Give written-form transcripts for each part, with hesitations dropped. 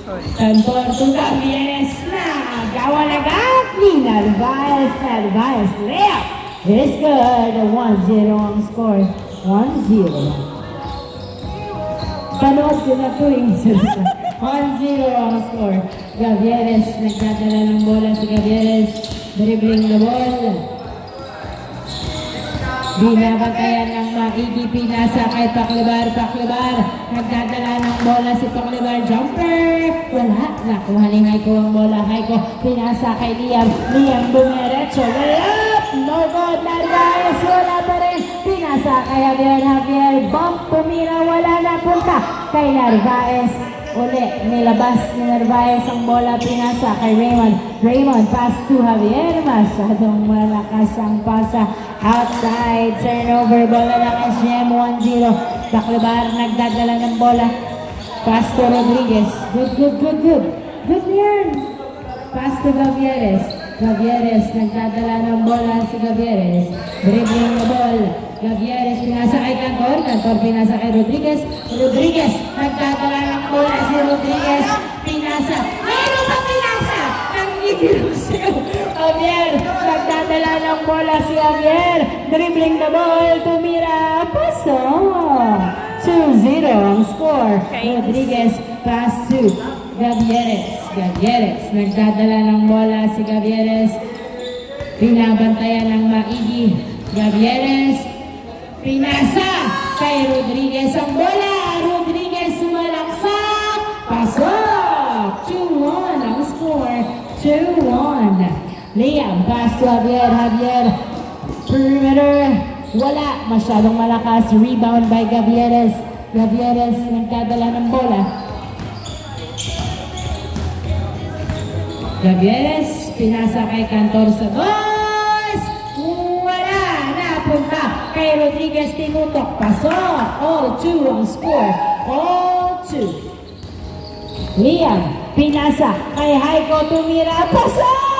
Cantor to Gavieres na gawa agad ni Narvaez. Narvaez layup is good. 1-0 ang score. 1-0. Panood ko na ito yung 1-0 ang score. Gavieres nagdadala ng bola si Gavieres. Dribbling the ball. Binabantayan ng maigi, pinasa kay Paclibar. Paclibar, nagdadala ng bola si Paclibar. Jumper! Wala. Nakuha ni Haiko ang bola. Haiko, pinasa kay Liam. Liam bumiretso. Layup! No good. Narvaez, wala pa rin. Pinasa kay Javier. Javier, bump, tumira. Wala na punta kay Narvaez. Uli, nilabas ni Narvaez ang bola. Pinasa kay Raymond. Raymond, pass to Javier. Masyadong malakas ang pasa. Outside, turnover, bola ng SGM, 1-0. Paclibar, nagdadala ng bola. Pass to Rodriguez. Good. Good yan. Pass to Gavieres. Gavieres, nagdadala ng bola si Gavieres. Dribbling the ball. Gavieres, pinasa kay Cantor. Cantor, pinasa kay Rodriguez. Rodriguez, nagdadala ng bola si Rodriguez. Pinasa. Mayroon pa pinasa! Ang igilusiw. Javier, nagdadala ng bola si Javier. Dribbling the ball. Tumira. Paso. 2-0 ang score. Rodriguez, pass to Gavieres. Gavieres, nagdadala ng bola si Gavieres. Binabantayan ng maigi. Gavieres, pinasa kay Rodriguez ang bola. Rodriguez, sumalaksak. Pasok. 2-1 ang score. 2-1. Liam, pass to Javier. Javier, perimeter. Wala. Masyadong malakas. Rebound by Gavieres. Gavieres, nagdadala ng bola. Gavieres, pinasa kay Cantor sa boss. Wala. Napunta kay Rodriguez. Tinutok. Pasok. All-2 ang score. All-2. Liam, pinasa kay Haiko. Tumira. Pasok.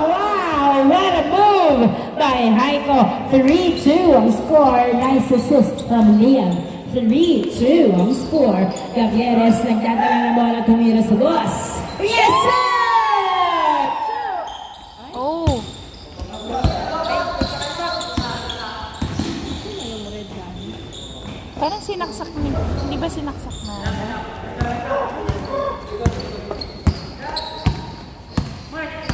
Wow, what a move by Haiko. 3-2 ang score. Nice assist from Liam. 3-2 ang score. Gavieres, nagdadala ng bola. Tumira sa boss. Yes, sir! Oh. Parang sinaksak ni, di ba sinaksak na? Nice.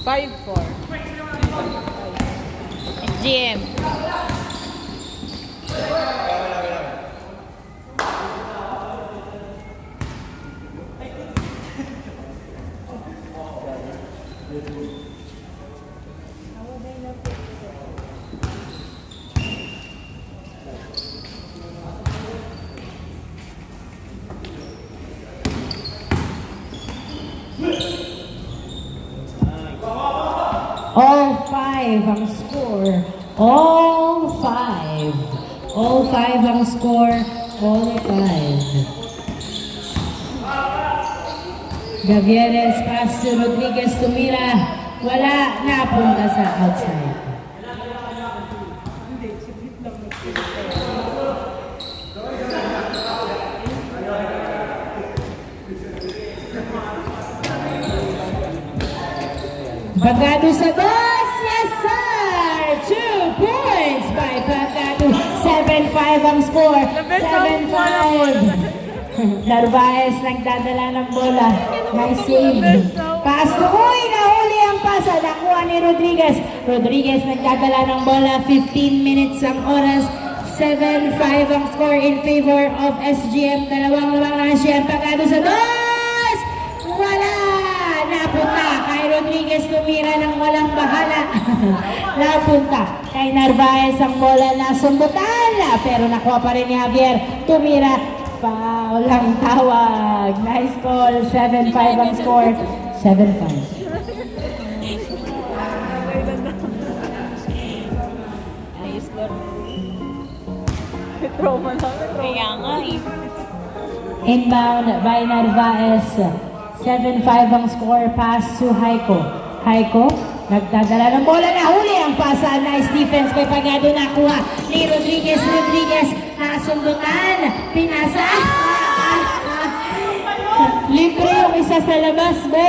5-4. GM. All 5 ang score. All 5. All 5 ang score. All 5. Gavieres, pass to Rodriguez, tumira. Wala. Napunta sa outside. Pagado sa boss! Yes, sir! 2 points by Pagado. 7-5 ang score. 7-5. Narvaez nagdadala ng bola. Nice save. Pass to Uy! Nahuli ang pasa. Nakuha ni Rodriguez. Rodriguez nagdadala ng bola. 15 minutes ang oras. 7-5 ang score in favor of SGM. Dalawang ng SGM. Pagado sa boss! Wala! Napunta kay Rodriguez, tumira ng walang bahala. Napunta kay Narvaez ang bola na sundutan. Pero nakuha pa rin ni Javier. Tumira. Foul ang tawag. Nice call. 7-5 ang score. 7-5. Ayos lang. Trauma lang. Kaya nga eh. Inbound by Narvaez. 7-5 ang score. Pass to Haiko. Haiko, nagdadala ng bola na huli ang pasa. Nice defense by Pagado. Nakuha ni Rodriguez. Rodriguez, nasundutan. Pinasa. Libre yung isa sa labas, be.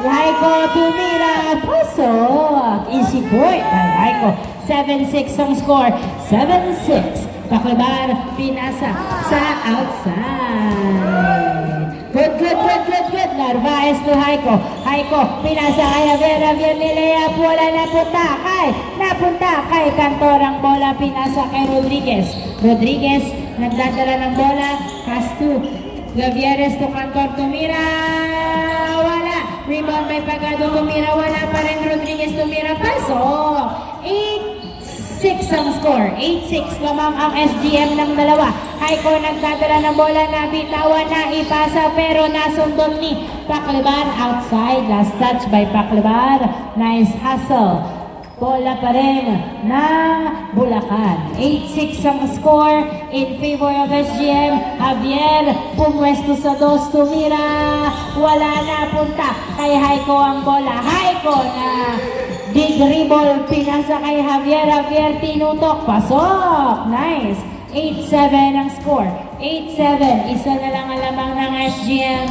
Haiko, tumira. Pasok. Easy point by Haiko. 7-6 ang score. 7-6. Paklebar, pinasa sa outside. Good. Narvaez to Haiko. Haiko, pinasa kay Javier. Javier nilaya. Bola napunta kay Cantor ang bola. Pinasa kay Rodriguez. Rodriguez, nagdadala ng bola. Pass to Gavieres to Cantor. Tumira. Wala. Rebound by Pagado. Tumira. Wala pa rin. Rodriguez tumira. Pasok. 8-6 ang score. 8-6 lamang ang SGM ng dalawa. Haiko nagdadala ng bola na bitawan na ipasa pero nasundot ni Paklebar outside. Last touch by Paklebar. Nice hustle. Bola pa rin ng Bulacan. 8-6 ang score in favor of SGM. Javier pumwesto sa dos. Tumira. Wala na. Punta kay Haiko ang bola. Haiko na big dribble, pinasa kay Javier. Javier tinutok, pasok. Nice. 8-7 ang score. 8-7. Isa na lang ang lamang ng SGM.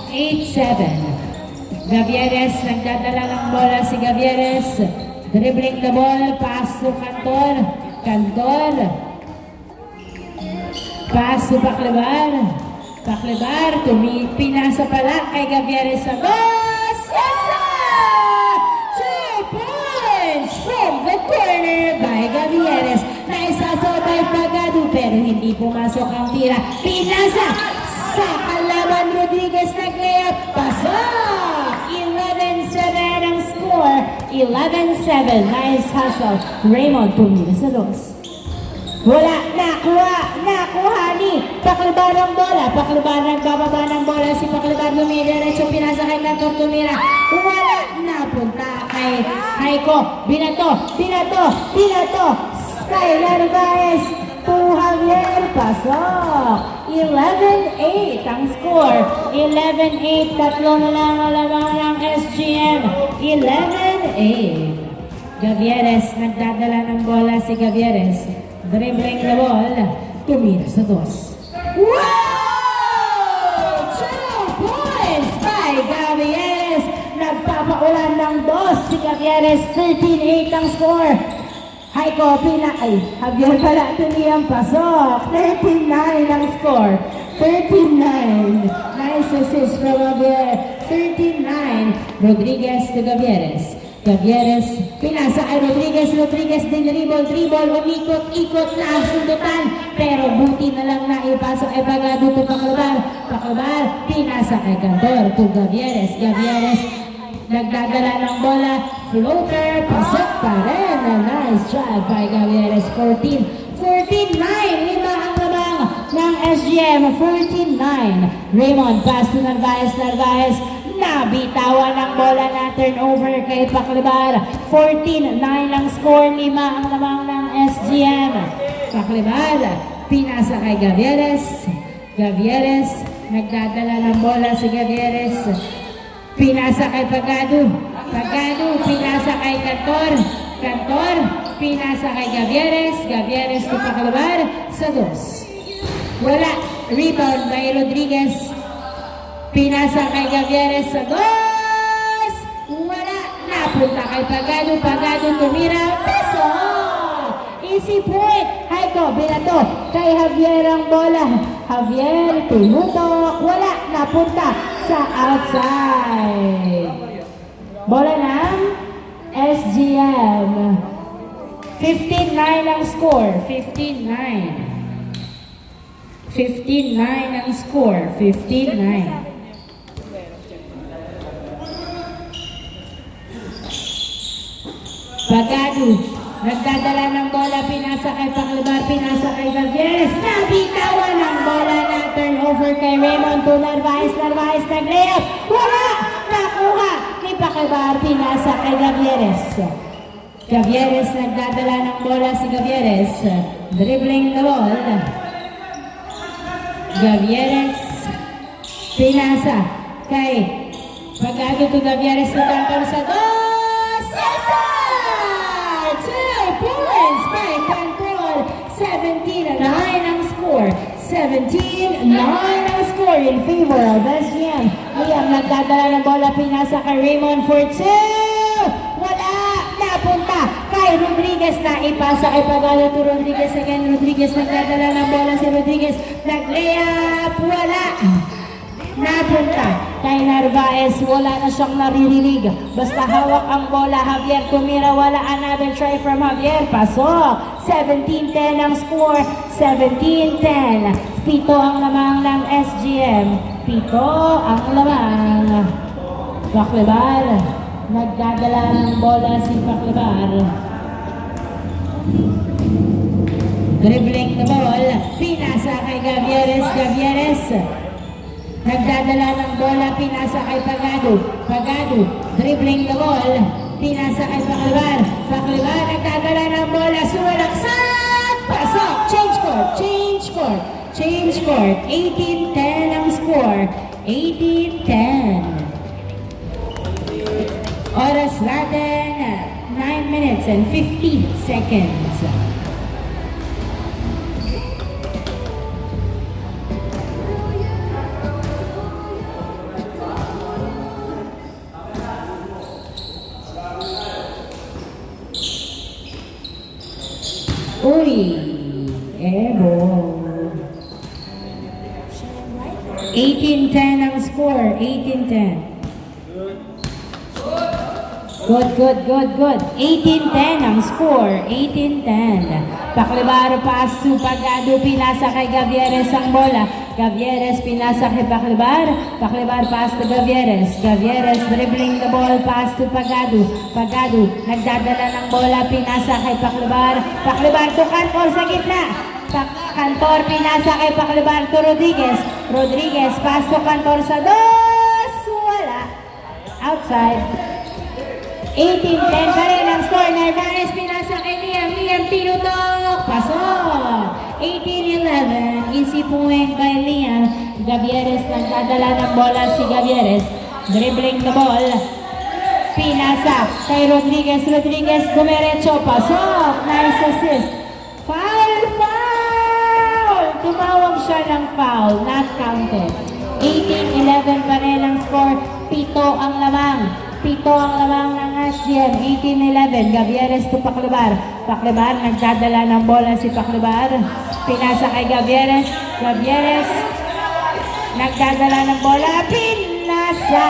8-7. Gavieres, nagdadala ng bola si Gavieres. Dribbling the ball, pass to Cantor. Cantor. Pass to Paklebar. Paklebar, pinasa pala kay Gavieres sa boss. Yes, sir! 2 points from the corner by Gavieres. Naisasaw by Pagado pero hindi pumasok ang tira. Pinasa sa kalaban. Rodriguez nag-layup. Pasok! 11-7 ang score. 11-7. Nice hustle. Raymond pumila sa dos. Wala. Nakuha ni Paklebar ang bola. Paklebar nagbababa ng bola. Si Paklebar lumidiretso. Pinasa kay Cantor. Tumira. Wala. Napunta kay Haiko. Binato. Kay Narvaez to Javier. Pasok. 11-8 ang score. 11-8. Tatlo na lang ang lamang ng SGM. 11-8. Gavieres. Nagdadala ng bola si Gavieres. Dribbling the ball. Tumira sa dos. Wow! 2 points by Gavieres. Nagpapaulan ng dos si Gavieres. 13-8 ang score. Haiko, Javier pala ang pasok. 13-9 ang score. 13-9. Nice assist from Javier. 13-9. Rodriguez to Gavieres. Gavieres, pinasa kay Rodriguez. Rodriguez din dribble. Umikot na ang sundutan. Pero buti na lang na ipasok kay Pagado to Paklebar. Paklebar, pinasa kay Cantor to Gavieres. Gavieres, nagdadala ng bola. Floater, pasok pa rin. Nice drive by Gavieres. 14-9. Lima ang lamang ng SGM. 14-9. Raymond, pass to Narvaez. Nabitawan ang bola na turnover kay Paklebar. 14-9 ang score. 5 ang lamang ng SGM. Paklebar, pinasa kay Gavieres. Nagdadala ng bola si Gavieres. Pinasa kay Pagado. Pinasa kay Cantor. Pinasa kay Gavieres to Paklebar sa dos. Wala. Rebound by Rodriguez. Pinasa kay Gavieres sa dos. Wala. Napunta kay Pagado tumira. Pasok! Easy point. Haiko, binato. Kay Javier ang bola. Javier, tumutok. Wala. Napunta sa outside. Bola ng SGM. 15-9 ang score. 15-9 ang score. 15-9. Pagado. Nagdadala ng bola, pinasa kay Paclibar, pinasa kay Gavieres. Nabitawan ng bola na turnover kay Raymond to Narvaez. Narvaez nag-layup. Wala! Nakuha ni Paclibar, pinasa kay Gavieres. Gavieres nagdadala ng bola si Gavieres. Dribbling the ball. Gavieres. Pinasa kay Pagado to Gavieres na kantor sa dos. Yes, sir! 2 points by Control. 17-9 ang score. 17-9 ang score in favor of SGM. Liam nagdadala ng bola, pinasa kay Raymond for 2. Wala! Napunta kay Rodriguez na ipasa kay Pagado to Rodriguez again. Rodriguez nagdadala ng bola si Rodriguez. Nag-layup. Wala! Napunta kay Narvaez, wala na siyang naririnig. Basta hawak ang bola, Javier tumira, wala. Another try from Javier, pasok. 17-10 ang score, 17-10. Pito ang lamang ng SGM. Pito ang lamang. Paclibar, nagdadala ng bola si Paclibar. Dribbling the ball, pinasa kay Gavieres. Gavieres nagdadala ng bola, pinasa kay Pagado. Pagado, dribbling the ball, pinasa kay Paclibar. Paclibar, nagdadala ng bola, sumalaksak! Pasok! Change court! Change court! Change court! 18-10 ang score. 18-10. Oras natin, 9 minutes and 50 seconds. Uy, Ebo. 18-10 ang score. 18-10. Good. 18-10 ang score. 18-10. Paclibar pass to Pagado, pinasa kay Gavieres ang bola. Gavieres pinasa kay Paclibar. Paclibar pass to Gavieres. Gavieres dribbling the ball, pass to Pagado. Pagado nagdadala ng bola, pinasa kay Paclibar. Paclibar to Cantor sa gitna. Cantor pinasa kay Paclibar to Rodriguez. Rodriguez pass to Cantor sa dos. Wala. Outside. 18-10 pa rin ang score. Narvaez pinasa kay Liam. Liam tinutok. Pasok. 18-11. Easy point by Liam. Gavieres nagdadala ng bola si Gavieres. Dribbling the ball. Pinasa kay Rodriguez. Rodriguez dumiretso. Pasok. Nice assist. Foul! Tumawag siya ng foul. Not counted. 18-11 pa rin ang score. Pito ang lamang. Pito ang lamang ng SGM. 18-11. Gavieres to Paclibar. Paclibar, nagdadala ng bola si Paclibar. Pinasa kay Gavieres. Gavieres, nagdadala ng bola. Pinasa.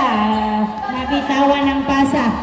Nabitawan ng pasa.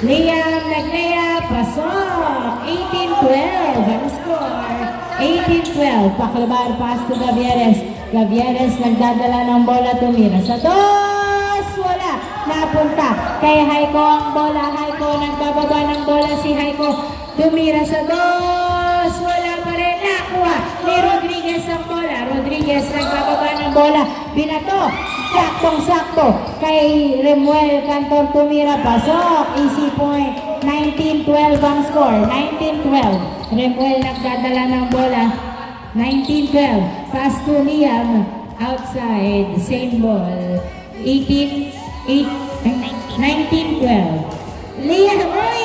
Liam, nag-layup. Pasok. 18-12 ang score. 18-12. Paclibar, pass to Gavieres. Gavieres, nagdadala ng bola. Tumira sa dos. Wala. Napunta kay Haiko ang bola. Haiko, nagbababa ng bola si Haiko. Tumira sa dos. Wala pa rin. Nakuha ni Rodriguez ang bola. Rodriguez, nagbababa ng bola. Binato. Saktong-sakto kay Remuel Cantor. Tumira. Pasok. Easy point. 19-12 ang score. 19-12. Remuel nagdadala ng bola. 19-12. Pass to Liam. Outside. Same ball. 19-12. Liam, uy!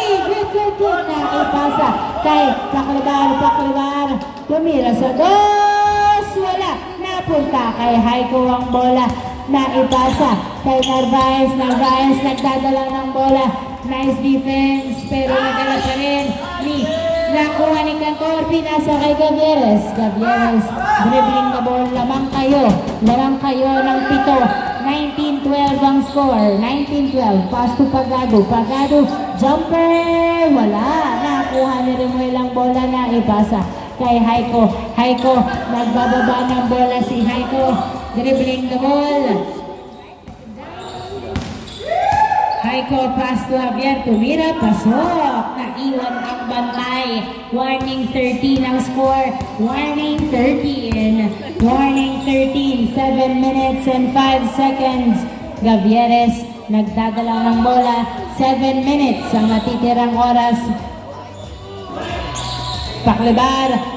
Good na ipasa kay Paclibar. Tumira sa dos. Wala. Napunta kay Haiko ang bola. Naipasa kay Narvaez. Narvaez nagdadala ng bola. Nice defense, pero nadala pa rin ni nakuha ni Cantor. Pinasa kay Gavieres. Gavieres dribbling the ball. Lamang kayo ng pito. 19-12 ang score. 19-12. Pass to Pagado. Pagado, jumper. Wala. Nakuha ni Remuel ang bola na ipasa kay Haiko. Haiko, nagbababa ng bola si Haiko. Dribbling the ball. Haiko, pass to Javier, tumira, pasok. Naiwan ang bantay. Warning 13 ang score. Warning 13. Warning 13. 7 minutes and 5 seconds. Gavieres nagdadala ng bola. 7 minutes ang natitirang oras. Paklebar.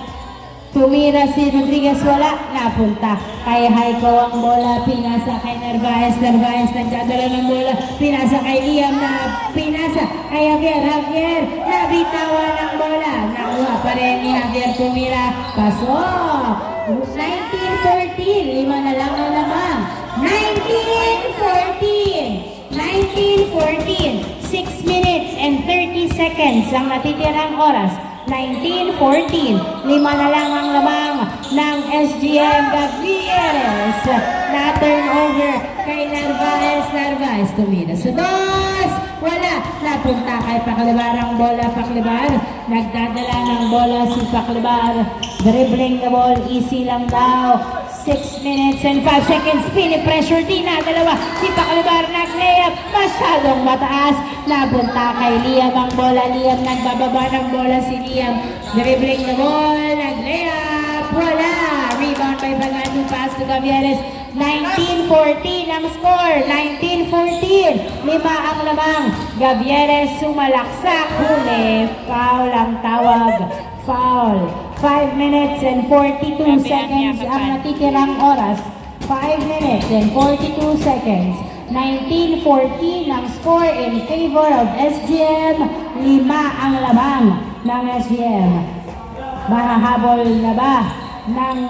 Tumira si Rodriguez, wala, napunta kay Haiko ang bola, pinasa kay Narvaez, Narvaez nagdadala ng bola, pinasa kay Liam, na pinasa kay Javier, nabitawan ng bola, nakuha pa rin ni Javier, tumira, pasok, 19-14, 5 na lang ang lamang, 19-14, 6 minutes and 30 seconds ang natitirang oras. 19-14. 5 na lang ang lamang ng SGM Gavieres. Na turnover kay Narvaez. Narvaez tumira sa dos. Wala. Napunta kay Paklebar ang bola. Paklebar. Nagdadala ng bola si Paklebar. Dribbling the ball. Easy lang daw. 6 minutes and 5 seconds. Pini-pressure din na dalawa. Si Paklebar nag-layup. Masyadong mataas. Napunta kay Liam ang bola. Liam nagbababa ng bola si Liam. Dribbling the ball. Nag-layup. Wala. Rebound by Bagano. Pass to Gavieres. 19-14 ang score. 19-14. 5 ang lamang. Gavieres sumalaksak. Huli. Foul ang tawag. Foul. 5 minutes and 42 seconds ang natitirang oras. 5 minutes and 42 seconds. 19-14 ang score in favor of SGM. 5 ang lamang ng SGM. Mahahabol na ba ng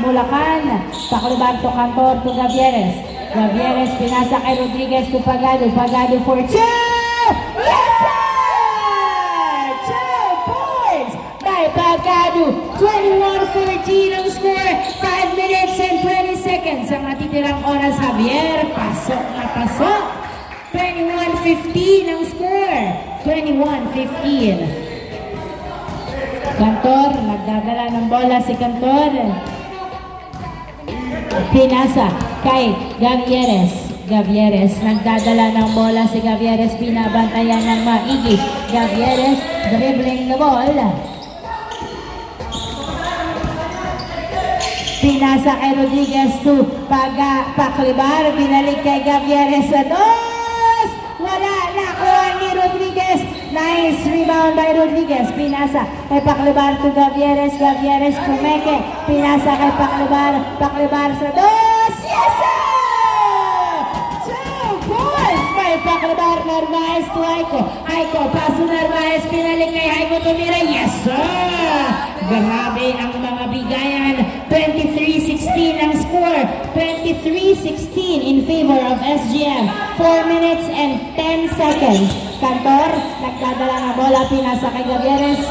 Bulacan? Paklebar to Cantor to Gavieres. Gavieres pinasa kay Rodriguez to Pagado. Pagado for 2! Yes, sir! 2 points by Pagado. 21-14 ang score. 5 minutes and 20 seconds ang natitirang oras. Javier, pasok na pasok. 21-15 ang score. 21-15. Cantor, nagdadala ng bola si Cantor. Pinasa kay Gavieres. Gavieres, nagdadala ng bola si Gavieres. Binabantayan ng maigi. Gavieres, dribbling the ball. Pinasa kay Rodriguez to Paklebar. Binalik kay Gavieres sa dos. Wala, nakuha ni Rodriguez. Nice rebound by Rodriguez. Pinasa kay Paklebar to Gavieres. Gavieres kumeke. Pinasa kay Paklebar. Paklebar sa dos. Yes, sir! 2 points by Paklebar. Narvaez to Haiko. Haiko, paso Narvaez. Pinalik kay Haiko tumira. Yes, sir! Grabe ang mga bigayan. 23-16 ang score. 23-16 in favor of SGM. 4 minutes and 10 seconds. Cantor, nagdadala ng bola, pinasa kay Gavieres.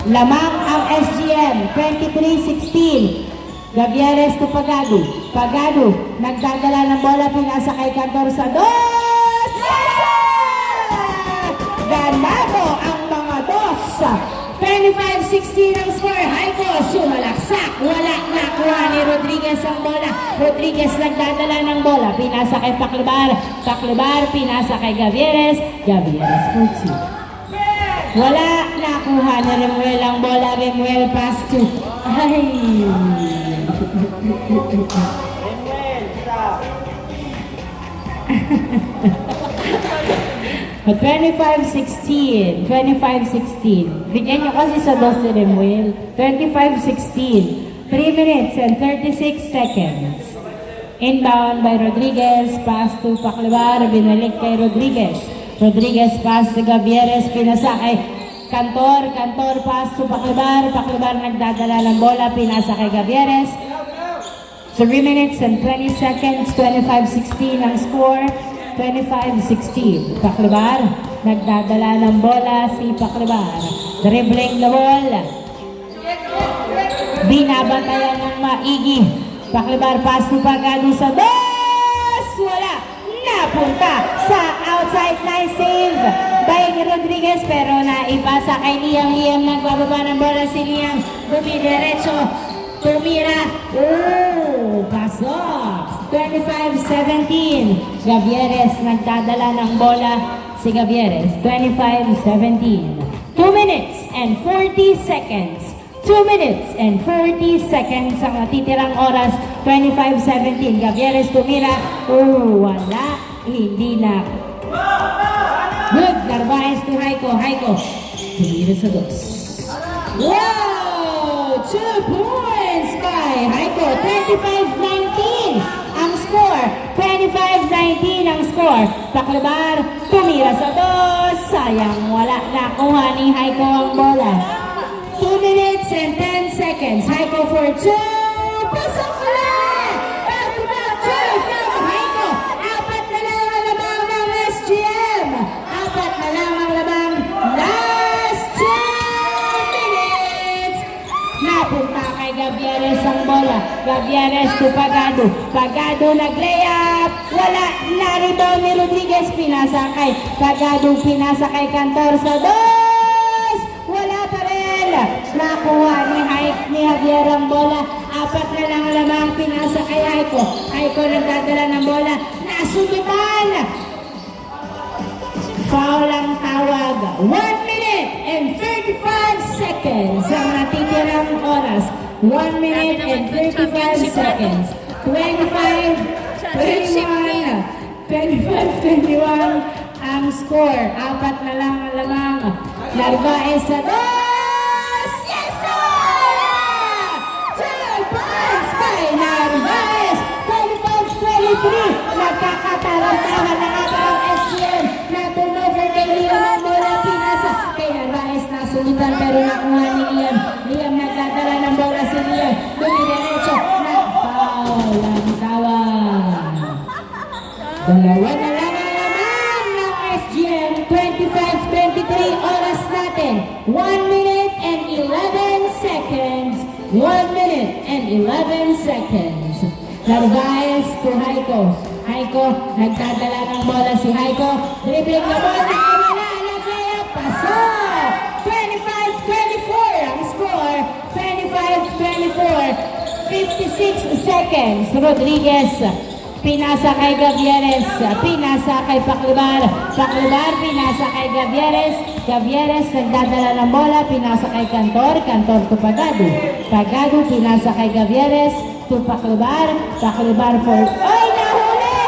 Lamang ang SGM. 23-16. Gavieres to Pagado. Pagado, nagdadala ng bola, pinasa kay Cantor sa dos. Ganado ang mga dos. 25-16 ang score. Haiko, sumalaksak. Wala, nakuha ni Rodriguez ang bola. Rodriguez nagdadala ng bola. Pinasa kay Paklebar. Paklebar, pinasa kay Gavieres. Gavieres for 2. Wala, nakuha ni Remuel ang bola. Remuel pass to... Ay! 25-16. 25-16. Bigyan nyo kasi sa dos si Remuel. 25-16. 3 minutes and 36 seconds. Inbound by Rodriguez. Pass to Paklebar. Binalik kay Rodriguez. Rodriguez pass to Gavieres. Pinasa kay Cantor. Cantor pass to Paklebar. Paklebar nagdadala ng bola. Pinasa kay Gavieres. 3 minutes and 20 seconds. 25-16 ang score. 25-16. Paklebar, nagdadala ng bola si Paklebar. Dribbling the ball. Binabantayan ng maigi. Paklebar, pass to Pagado sa dos. Wala. Napunta sa outside. Nice save by Rodriguez. Pero naipasa kay Liam. Liam nagbababa ng bola si Liam. Dumidiretso. Tumira. Oh, pasok. 25-17. Gavieres nagdadala ng bola. Si Gavieres, 25-17. 2 minutes and 40 seconds. 2 minutes and 40 seconds ang natitirang oras. 25-17. Gavieres tumira. Wala. Hindi na. Good. Narvaez to Haiko. Haiko. Tumira sa dos. Wow! 2 points by Haiko. 25-19 ang score. 25-19 ang score. Taclobar, tumira sa dos. Sayang, wala nakuha ni Haiko ang bola. 2 minutes and 10 seconds. Haiko for 2. Pasok na! Back to back 2 from Haiko. Apat na lang ang lamang ng SGM. Apat na lang ang lamang. Last 2 minutes. Napunta kay Gavieres ang bola. Gavieres to Pagado. Pagado nag-layup. Wala. Na-rebound ni Rodriguez. Pinasa kay Pagado. Pinasa kay Cantor sa dos. Wala pa rin. Nakuha ni Javier ang bola. Apat na lang lamang. Pinasa kay Haiko. Haiko nagdadala ng bola. Nasubitan. Foul ang tawag. 1 minute and 35 seconds ang natitirang oras. 1 minute and 35 seconds. 25-21 ang score. Apat na lang ang lamang. Narvaez sa dos! Yes, sir! 2 points by Narvaez. 25-23. Nagkakatarantahan na ata ang SGM. Na-turnover kay Liam ang bola. Pinasa kay Narvaez. Nasulitan pero nakuha ni Liam. Liam nagdadala ng bola si Liam. Dumidiretso na foul ang tawag. Dalawa na lang ang laman ng SGM. 25-23 oras natin. 1 minute and 11 seconds. 1 minute and 11 seconds. Narvaez to Haiko. Haiko, nagdadala ng bola si Haiko. Dribbling na bola. Wala. Nag-layup. Pasok. 25-24 ang score. 25-24. 56 seconds. Rodriguez. Pinasa kay Gavieres. Pinasa kay Paclibar. Paclibar, pinasa kay Gavieres. Gavieres, nagdadala ng bola. Pinasa kay Cantor. Cantor to Pagado. Pagado, pinasa kay Gavieres. To Paclibar. Paclibar for... Ay, nahuli!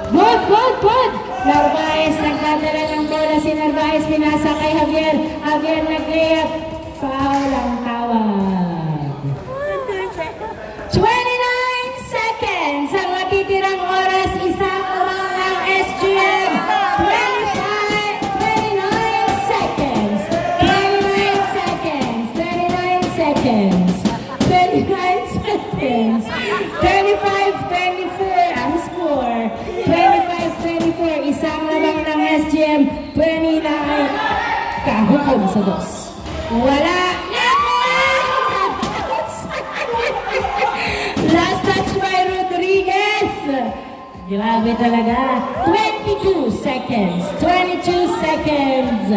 Good, good, good! Narvaez, nagdadala ng bola si Narvaez. Pinasa kay Javier. Javier nag-layup. Foul ang tawag. 29 seconds ang natitirang oras. Isang lamang ng SGM. 29 seconds. 29 seconds. 29 seconds. 29 seconds. 25-24 ang score. 25-24. Isang lamang ng SGM. 29. Kahukom sa dos. Wala. Last touch by Rodriguez. Grabe talaga. 22 seconds. 22 seconds.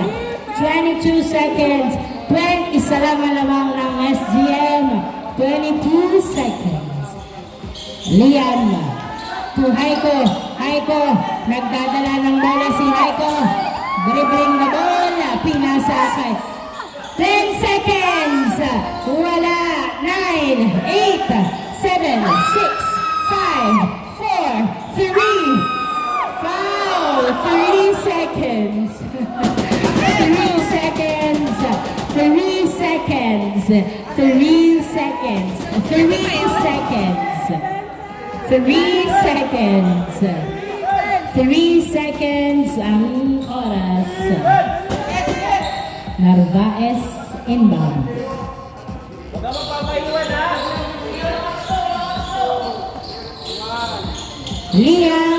22 seconds. 20 isa lang ang lamang ng SGM. 22 seconds. Liam to Haiko. Haiko. Nagdadala ng bola si Haiko. Dribbling na bola. Pinasa kay 10 seconds. Wala. 9, 8, 7, 6, 5, 4, 3. Foul. 3 seconds. 3 seconds. 3 seconds. 3 seconds. 3 seconds. 3 seconds. 3 seconds ang oras. Narvaez inbound. Liam